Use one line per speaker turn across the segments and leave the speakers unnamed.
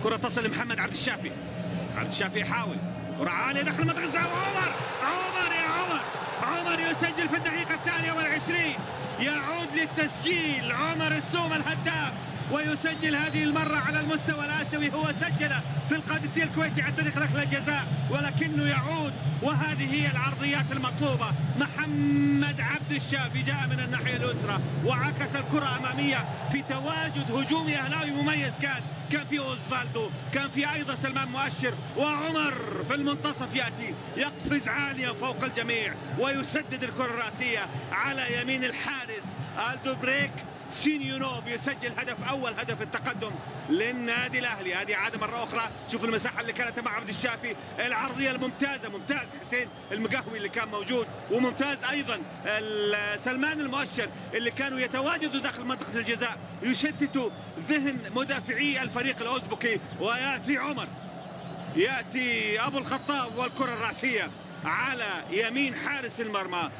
كرة تصل لمحمد عبد الشافي. عبد الشافي يحاول، كرة عالية داخل منطقة الزاوية. عمر يسجل في الدقيقة 22. يعود للتسجيل عمر السوم الهداف، ويسجل هذه المرة على المستوى الآسيوي. هو سجل في القادسية الكويتي عن طريق ركلة الجزاء، ولكنه يعود، وهذه هي العرضيات المطلوبة. محمد عبد الشافي جاء من الناحية اليسرى وعكس الكرة أمامية في تواجد هجومي أهلاوي مميز. كان في أوزفالدو، كان في أيضا سلمان مؤشر، وعمر في المنتصف يأتي يقفز عاليا فوق الجميع ويسدد الكرة الرأسية على يمين الحارس الدوبريك. سينيونوف يسجل أول هدف التقدم للنادي الأهلي. هذه عادة مرة أخرى. شوف المساحة اللي كانت مع عبد الشافي، العرضية الممتازة، ممتاز حسين المقهوي اللي كان موجود، وممتاز أيضا سلمان المؤشر اللي كانوا يتواجدوا داخل منطقة الجزاء يشتتوا ذهن مدافعي الفريق الأوزبكي. ويأتي عمر، يأتي أبو الخطاب والكرة الرأسية على يمين حارس المرمى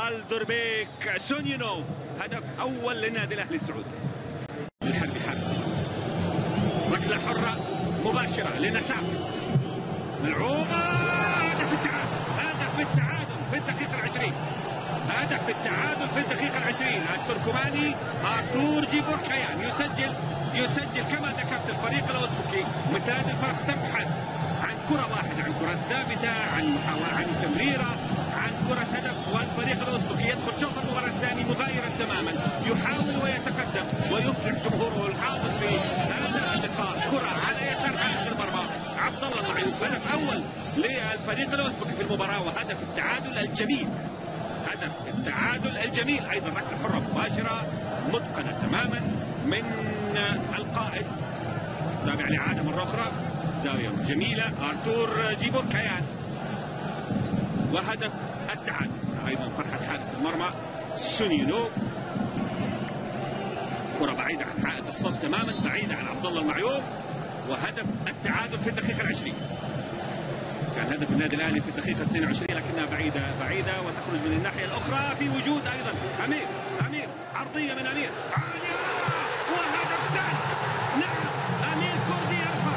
الدوربيك سونيونوف. هدف أول للنادي الأهلي السعودي. الحربي حارس، ركلة حرة مباشرة لنساف، ملعوبة. هدف التعادل في الدقيقة 20. هدف التعادل في الدقيقة 20. التركماني ارتور جيبوركيان يسجل كما ذكرت. الفريق الأوزبكي مثل هذه الفرق تبحث عن كرة واحدة، عن كرة ثابتة، عن تمريرة، عن كرة هدف. والفريق الأوزبكي يدخل شوط المباراة الثاني مغايرا تماما، يحاول ويتقدم ويفرح جمهوره الحاضر في هذا اللقاء. كرة على يسار حارس المرمى عبد الله المعيوف. هدف أول للفريق الأوزبكي في المباراة، وهدف التعادل الجميل. هدف التعادل الجميل أيضا ركلة حرة مباشرة متقنة تماما من القائد. تابع لعادة مرة أخرى، زاوية جميلة ارتور جيبوركيان، وهدف التعادل ايضا فرحة حارس المرمى سونيونوف. كرة بعيدة عن حائط الصد تماما، بعيدة عن عبد الله المعيوف، وهدف التعادل في الدقيقة 20. كان هدف النادي الاهلي في الدقيقة 22 لكنها بعيدة وتخرج من الناحية الاخرى في وجود ايضا امير. عرضية من امير عالية، وهدف ثاني. نعم، امير كردي يرفع،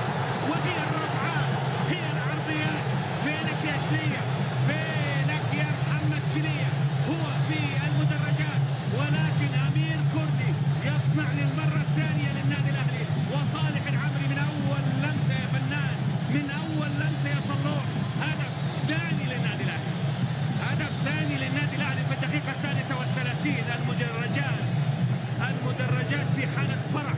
وهي الرفعات، هي العرضيات. فينك يا شلية، فينك يا محمد شلية؟ هو في المدرجات، ولكن امير كردي يصنع للمرة الثانية للنادي الاهلي. وصالح العمري من اول لمسة يا فنان، من اول لمسة يا صلوح. هدف ثاني للنادي الاهلي، هدف ثاني للنادي الاهلي في الدقيقة 33. المدرجات في حالة فرح،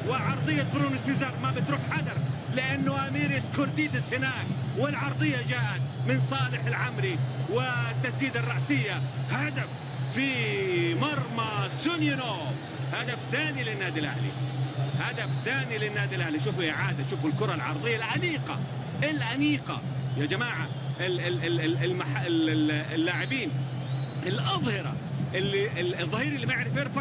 وعرضية برونو سيزار ما بتروح حدر لأنه أميريس كورديدس هناك، والعرضية جاءت من صالح العمري والتسديدة الرأسية. هدف في مرمى سونيونوف. هدف ثاني للنادي الأهلي، هدف ثاني للنادي الأهلي. شوفوا إعادة، شوفوا الكرة العرضية الأنيقة يا جماعة. اللاعبين الأظهرة، الظهير اللي ما يعرف يرفع